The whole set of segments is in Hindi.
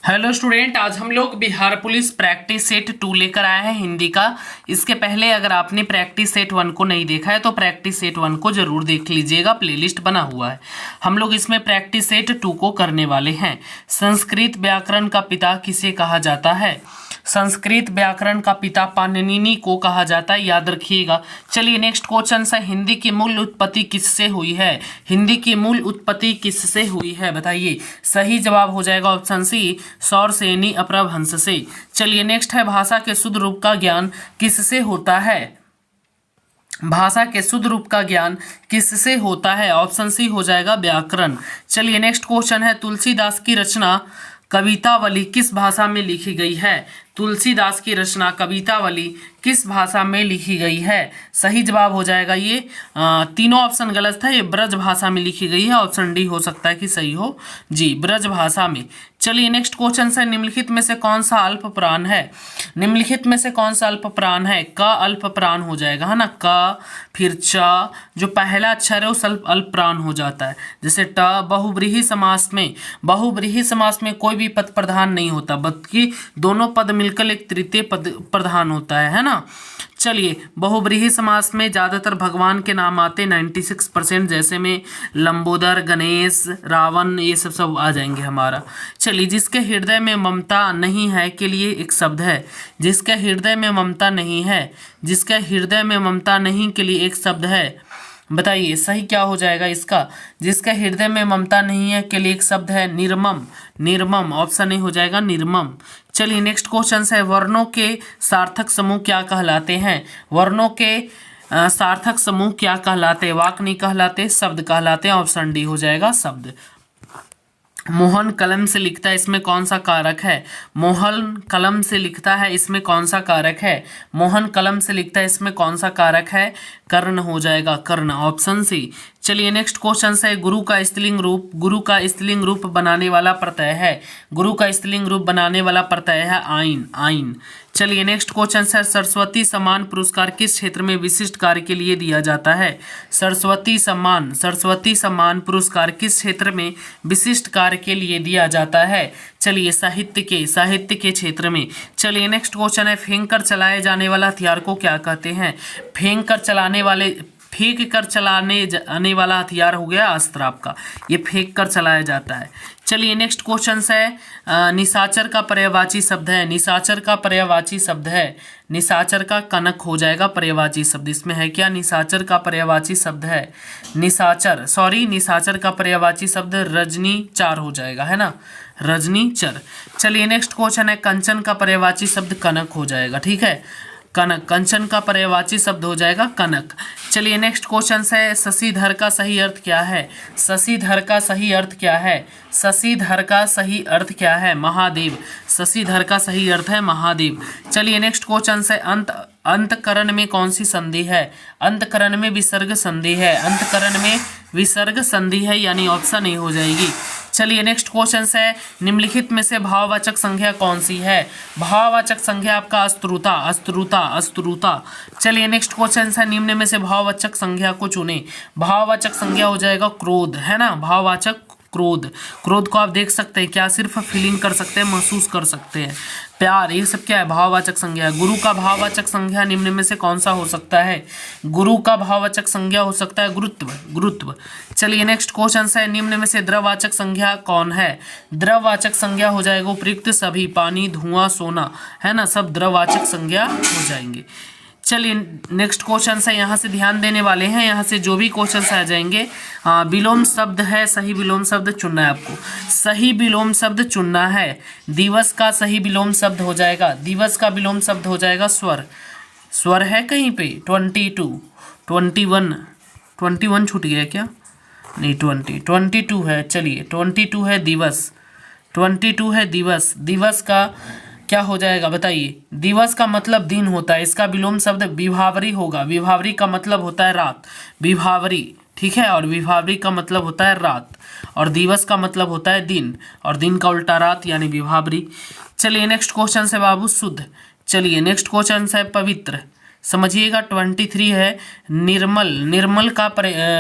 हेलो स्टूडेंट, आज हम लोग बिहार पुलिस प्रैक्टिस सेट 2 लेकर आए हैं हिंदी का। इसके पहले अगर आपने प्रैक्टिस सेट 1 को नहीं देखा है तो प्रैक्टिस सेट 1 को जरूर देख लीजिएगा, प्लेलिस्ट बना हुआ है। हम लोग इसमें प्रैक्टिस सेट 2 को करने वाले हैं। संस्कृत व्याकरण का पिता किसे कहा जाता है? संस्कृत व्याकरण का पिता पाणिनि को कहा जाता है, याद रखिएगा। चलिए नेक्स्ट क्वेश्चन है, हिंदी की मूल उत्पत्ति किससे हुई है? हिंदी की मूल उत्पत्ति किससे हुई है बताइए। सही जवाब हो जाएगा ऑप्शन सी, सौरसेनी अपभ्रंश से। चलिए नेक्स्ट है, भाषा के शुद्ध रूप का ज्ञान किससे होता है? भाषा के शुद्ध रूप का ज्ञान किससे होता है? ऑप्शन सी हो जाएगा व्याकरण। चलिए नेक्स्ट क्वेश्चन है, तुलसीदास की रचना कवितावली किस भाषा में लिखी गई है? तुलसीदास की रचना कवितावली किस भाषा में लिखी गई है? सही जवाब हो जाएगा ये, तीनों ऑप्शन गलत था, ये ब्रज भाषा में लिखी गई है। ऑप्शन डी हो सकता है कि सही हो जी, ब्रज भाषा में। चलिए नेक्स्ट क्वेश्चन है, निम्नलिखित में से कौन सा अल्प प्राण है? निम्नलिखित में से कौन सा अल्प प्राण है? क अल्प प्राण हो जाएगा, है ना। क फिर च, जो पहला अक्षर है उस अल्प प्राण हो जाता है। जैसे ट, बहुव्रीहि समास में, बहुव्रीहि समास में कोई भी पद प्रधान नहीं होता, बल्कि दोनों पद मिलकर एक तृतीय पद प्रधान होता है ना। चलिए बहुव्रीहि समास में ज्यादातर भगवान के नाम आते 96%, जैसे में लंबोदर, गणेश, रावण, ये सब आ जाएंगे हमारा। चलिए, जिसके हृदय में ममता नहीं है के लिए एक शब्द है। जिसके हृदय में ममता नहीं है, जिसके हृदय में ममता नहीं के लिए एक शब्द है, बताइए सही क्या हो जाएगा इसका? जिसके हृदय में ममता नहीं है के लिए एक शब्द है निर्मम। निर्मम ऑप्शन ए हो जाएगा, निर्मम। चलिए नेक्स्ट क्वेश्चन है, वर्णों के सार्थक समूह क्या कहलाते हैं? वर्णों के सार्थक समूह क्या कहलाते हैं? वाक्य नहीं कहलाते, शब्द कहलाते हैं। ऑप्शन डी हो जाएगा, शब्द। मोहन कलम से लिखता है, इसमें कौन सा कारक है? मोहन कलम से लिखता है, इसमें कौन सा कारक है? मोहन कलम से लिखता है, इसमें कौन सा कारक है? कर्ण हो जाएगा, कर्ण। Option C. चलिए नेक्स्ट क्वेश्चन है, गुरु का स्त्रीलिंग रूप, गुरु का स्त्रीलिंग रूप बनाने वाला प्रत्यय है। गुरु का स्त्रीलिंग रूप बनाने वाला प्रत्यय है आइन, आइन। चलिए नेक्स्ट क्वेश्चन है, सरस्वती सम्मान पुरस्कार किस क्षेत्र में विशिष्ट कार्य के लिए दिया जाता है? सरस्वती सम्मान, सरस्वती सम्मान पुरस्कार किस क्षेत्र में विशिष्ट कार्य के लिए दिया जाता है? चलिए साहित्य के, साहित्य के क्षेत्र में। चलिए नेक्स्ट क्वेश्चन है, फेंक कर चलाए जाने वाला हथियार को क्या कहते हैं? फेंक कर चलाने वाले, फेंक कर चलाने जाने वाला हथियार हो गया अस्त्र आपका, ये फेंक कर चलाया जाता है। चलिए नेक्स्ट क्वेश्चन है, निशाचर का पर्यायवाची शब्द है। निशाचर का पर्यायवाची शब्द है, निशाचर का कनक हो जाएगा पर्यायवाची शब्द। इसमें है क्या? निशाचर का पर्यायवाची शब्द है निशाचर, सॉरी, निशाचर का पर्यायवाची शब्द रजनीचार हो जाएगा, है ना, रजनीचर। चलिए नेक्स्ट क्वेश्चन है, कंचन का पर्यायवाची शब्द कनक हो जाएगा, ठीक है, कनक। कंचन का पर्यायवाची शब्द हो जाएगा कनक। चलिए नेक्स्ट क्वेश्चन है, शशिधर का सही अर्थ क्या है? शशिधर का सही अर्थ क्या है? शशिधर का सही अर्थ क्या है? महादेव। शशिधर का सही अर्थ है महादेव। चलिए नेक्स्ट क्वेश्चन है, अंतकरण में कौन सी संधि है? अंतकरण में विसर्ग संधि है। अंतकरण में विसर्ग संधि है, यानी ऑप्शन ए हो जाएगी। चलिए नेक्स्ट क्वेश्चन है, निम्नलिखित में से भाववाचक संज्ञा कौन सी है? भाववाचक संज्ञा आपका अस्तुरुता, अस्तुरुता, अस्तुरुता। चलिए नेक्स्ट क्वेश्चन है, निम्न में से भाववाचक संज्ञा को चुने। भाववाचक संज्ञा हो जाएगा क्रोध, है ना, भाववाचक क्रोध। क्रोध को आप देख सकते हैं क्या? सिर्फ फीलिंग कर सकते हैं, महसूस कर सकते हैं, प्यार, ये सब क्या है? भाववाचक संज्ञा। गुरु का भाववाचक संज्ञा निम्न में से कौन सा हो सकता है? गुरु का भाववाचक संज्ञा हो सकता है गुरुत्व, गुरुत्व। चलिए नेक्स्ट क्वेश्चन है, निम्न में से द्रववाचक संज्ञा कौन है? द्रववाचक संज्ञा हो जाएगा उपयुक्त सभी, पानी, धुआं, सोना, है ना, सब द्रववाचक संज्ञा हो जाएंगे। चलिए नेक्स्ट क्वेश्चन है, यहाँ से ध्यान देने वाले हैं, यहाँ से जो भी क्वेश्चन आ जाएंगे, विलोम शब्द है, सही विलोम शब्द चुनना है आपको, सही विलोम शब्द चुनना है। दिवस का सही विलोम शब्द हो जाएगा, दिवस का विलोम शब्द हो जाएगा स्वर। स्वर है कहीं पे? 22, 21, 21 छूट गया क्या? नहीं, 22 है। चलिए 22 है दिवस, 22 है दिवस। दिवस का क्या हो जाएगा बताइए? दिवस का मतलब दिन होता है, इसका विलोम शब्द विभावरी होगा। विभावरी का मतलब होता है रात, विभावरी, ठीक है, और विभावरी का मतलब होता है रात, और दिवस का मतलब होता है दिन, और दिन का उल्टा रात, यानी विभावरी। चलिए नेक्स्ट क्वेश्चन है बाबू, शुद्ध। चलिए नेक्स्ट क्वेश्चन है, पवित्र। समझिएगा। 23 है निर्मल। निर्मल का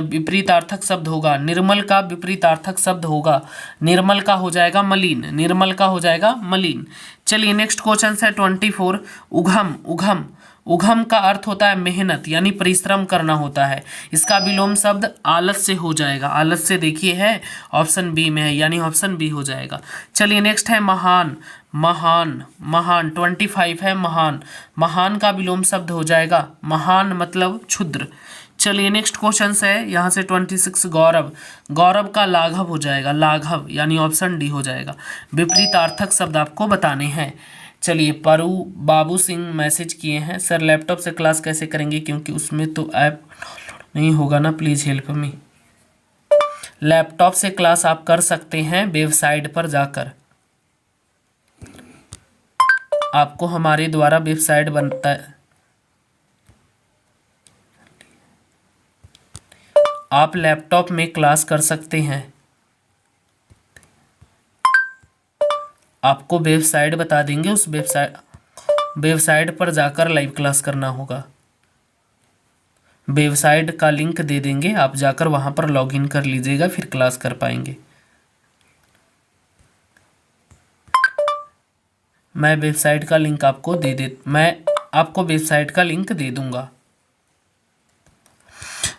विपरीतार्थक शब्द होगा, निर्मल का विपरीतार्थक शब्द होगा, निर्मल का हो जाएगा मलिन, निर्मल का हो जाएगा मलिन। चलिए नेक्स्ट क्वेश्चन है 24 उघम। उघम, उघम का अर्थ होता है मेहनत यानी परिश्रम करना होता है। इसका विलोम शब्द आलस से हो जाएगा, आलस से देखिए है ऑप्शन बी में है यानी ऑप्शन बी हो जाएगा। चलिए नेक्स्ट है महान। महान, महान 25 है महान। महान का विलोम शब्द हो जाएगा महान मतलब क्षुद्र। चलिए नेक्स्ट क्वेश्चन है यहाँ से 26 गौरव। गौरव का लाघव हो जाएगा लाघव यानी ऑप्शन डी हो जाएगा। विपरीतार्थक शब्द आपको बताने हैं। चलिए परू बाबू सिंह मैसेज किए हैं, सर लैपटॉप से क्लास कैसे करेंगे क्योंकि उसमें तो ऐप नहीं होगा ना, प्लीज़ हेल्प मी। लैपटॉप से क्लास आप कर सकते हैं वेबसाइट पर जाकर, आपको हमारे द्वारा वेबसाइट बनता है, आप लैपटॉप में क्लास कर सकते हैं। आपको वेबसाइट बता देंगे, उस वेबसाइट पर जाकर लाइव क्लास करना होगा। वेबसाइट का लिंक दे देंगे, आप जाकर वहां पर लॉगिन कर लीजिएगा, फिर क्लास कर पाएंगे। मैं वेबसाइट का लिंक आपको मैं आपको वेबसाइट का लिंक दे दूंगा।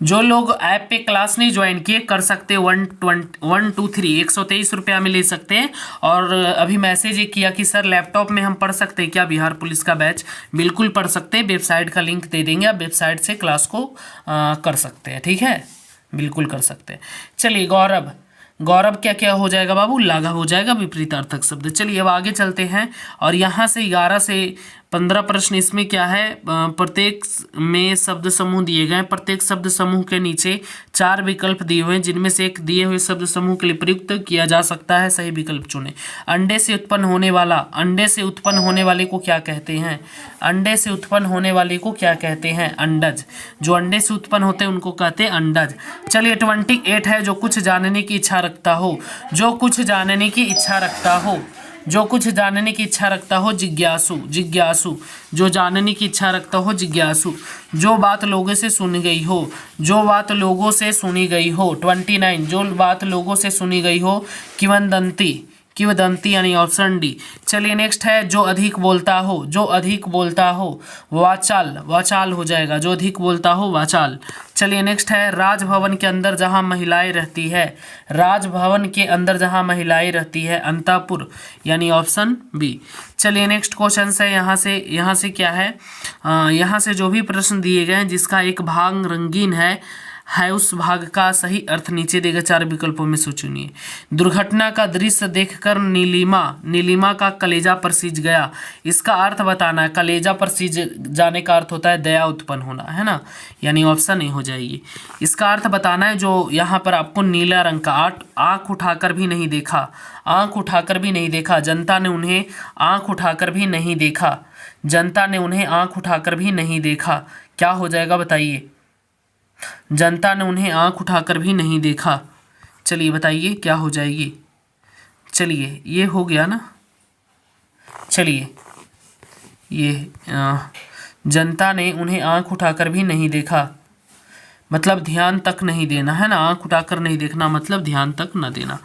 जो लोग ऐप पे क्लास नहीं ज्वाइन किए कर सकते 123 रुपया में ले सकते हैं। और अभी मैसेज ये किया कि सर लैपटॉप में हम पढ़ सकते हैं क्या बिहार पुलिस का बैच, बिल्कुल पढ़ सकते हैं, वेबसाइट का लिंक दे देंगे, आप वेबसाइट से क्लास को कर सकते हैं, ठीक है, बिल्कुल कर सकते हैं। चलिए गौरव, गौरव क्या क्या हो जाएगा बाबू, लाघव हो जाएगा विपरीतार्थक शब्द। चलिए अब आगे चलते हैं और यहाँ से 11 से 15 प्रश्न इसमें क्या है, प्रत्येक में शब्द समूह दिए गए हैं, प्रत्येक शब्द समूह के नीचे 4 विकल्प दिए हुए हैं जिनमें से एक दिए हुए शब्द समूह के लिए प्रयुक्त किया जा सकता है, सही विकल्प चुनें। अंडे से उत्पन्न होने वाला, अंडे से उत्पन्न होने वाले को क्या कहते हैं, अंडे से उत्पन्न होने वाले को क्या कहते हैं, अंडज। जो अंडे से उत्पन्न होते हैं उनको कहते हैं अंडज। चलिए 28 है जो कुछ जानने की इच्छा रखता हो, जो कुछ जानने की इच्छा रखता हो, जो कुछ जानने की इच्छा रखता हो, जिज्ञासु। जिज्ञासु जो जानने की इच्छा रखता हो, जिज्ञासु। जो बात लोगों से सुनी गई हो, जो बात लोगों से सुनी गई हो। 29 जो बात लोगों से सुनी गई हो, किंवदंती। किंवदंती यानी ऑप्शन डी। चलिए नेक्स्ट है जो अधिक बोलता हो, जो अधिक बोलता हो, वाचाल। वाचाल हो जाएगा, जो अधिक बोलता हो वाचाल। चलिए नेक्स्ट है राजभवन के अंदर जहां महिलाएं रहती है, राजभवन के अंदर जहां महिलाएं रहती है, अंतापुर यानी ऑप्शन बी। चलिए नेक्स्ट क्वेश्चन है यहाँ से क्या है, यहाँ से जो भी प्रश्न दिए गए हैं जिसका एक भाग रंगीन है उस भाग का सही अर्थ नीचे देगा 4 विकल्पों में से चुनिए। दुर्घटना का दृश्य देखकर नीलिमा का कलेजा पर सिज गया, इसका अर्थ बताना है। कलेजा पर सिज जाने का अर्थ होता है दया उत्पन्न होना, है ना, यानी ऑप्शन ए हो जाएगी। इसका अर्थ बताना है जो यहाँ पर आपको नीला रंग का, आँख उठाकर भी नहीं देखा, आँख उठाकर भी नहीं देखा, जनता ने उन्हें आँख उठाकर भी नहीं देखा, जनता ने उन्हें आँख उठाकर भी नहीं देखा, क्या हो जाएगा बताइए, जनता ने उन्हें आंख उठाकर भी नहीं देखा। चलिए बताइए क्या हो जाएगी। चलिए ये हो गया ना, चलिए ये जनता ने उन्हें आंख उठाकर भी नहीं देखा मतलब ध्यान तक नहीं देना, है ना, आंख उठाकर नहीं देखना मतलब ध्यान तक न देना।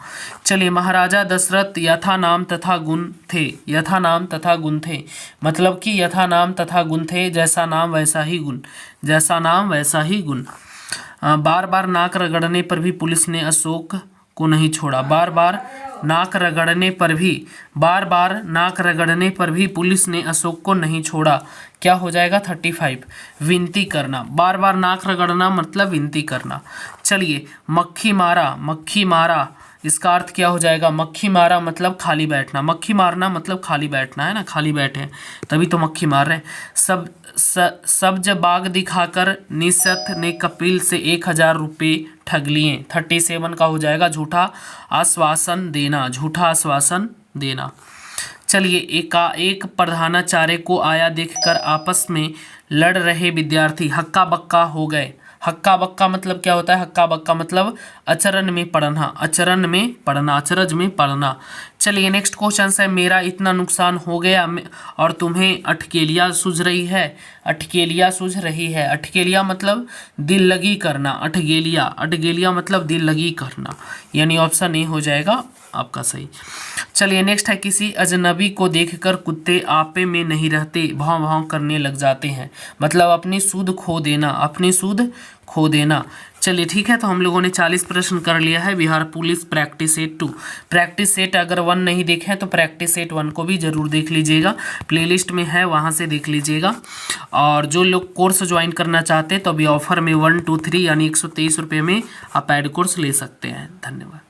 चलिए महाराजा दशरथ यथा नाम तथा गुण थे, यथा नाम तथा गुण थे मतलब कि यथा नाम तथा गुण थे, जैसा नाम वैसा ही गुण, जैसा नाम वैसा ही गुण। बार बार नाक रगड़ने पर भी पुलिस ने अशोक को नहीं छोड़ा, बार बार नाक रगड़ने पर भी, बार बार नाक रगड़ने पर भी पुलिस ने अशोक को नहीं छोड़ा, क्या हो जाएगा 35 विनती करना, बार बार नाक रगड़ना मतलब विनती करना। चलिए मक्खी मारा, मक्खी मारा इसका अर्थ क्या हो जाएगा, मक्खी मारा मतलब खाली बैठना, मक्खी मारना मतलब खाली बैठना, है ना, खाली बैठे हैं तभी तो मक्खी मार रहे हैं। सब्ज बाग दिखाकर निषद ने कपिल से 1000 रुपये ठग लिए, 37 का हो जाएगा झूठा आश्वासन देना, झूठा आश्वासन देना। चलिए एक प्रधानाचार्य को आया देखकर आपस में लड़ रहे विद्यार्थी हक्का बक्का हो गए, हक्का बक्का मतलब क्या होता है? हक्का बक्का मतलब अचरन में पढ़ना, अचरन में पढ़ना, अचरज में पढ़ना। चलिए नेक्स्ट क्वेश्चन है, मेरा इतना नुकसान हो गया और तुम्हें अटकेलियाँ सूझ रही है। अटकेलियाँ सूझ रही है, अटकेलियाँ मतलब दिल लगी करना, अटकेलियाँ, अटकेलियाँ मतलब दिल लगी करना, यानी ऑप्शन ए हो जाएगा आपका सही। चलिए नेक्स्ट है, किसी अजनबी को देखकर कुत्ते आपे में नहीं रहते, भाव भाव करने लग जाते हैं, मतलब अपनी सूध खो देना, अपनी सूध खो देना। चलिए ठीक है, तो हम लोगों ने 40 प्रश्न कर लिया है Bihar police practice set 2। Practice set अगर 1 नहीं देखे हैं तो प्रैक्टिस सेट 1 को भी जरूर देख लीजिएगा, प्लेलिस्ट में है, वहाँ से देख लीजिएगा। और जो लोग कोर्स ज्वाइन करना चाहते हैं तो अभी ऑफर में 1 2 3 यानी 123 रुपये में आप ऐड कोर्स ले सकते हैं। धन्यवाद।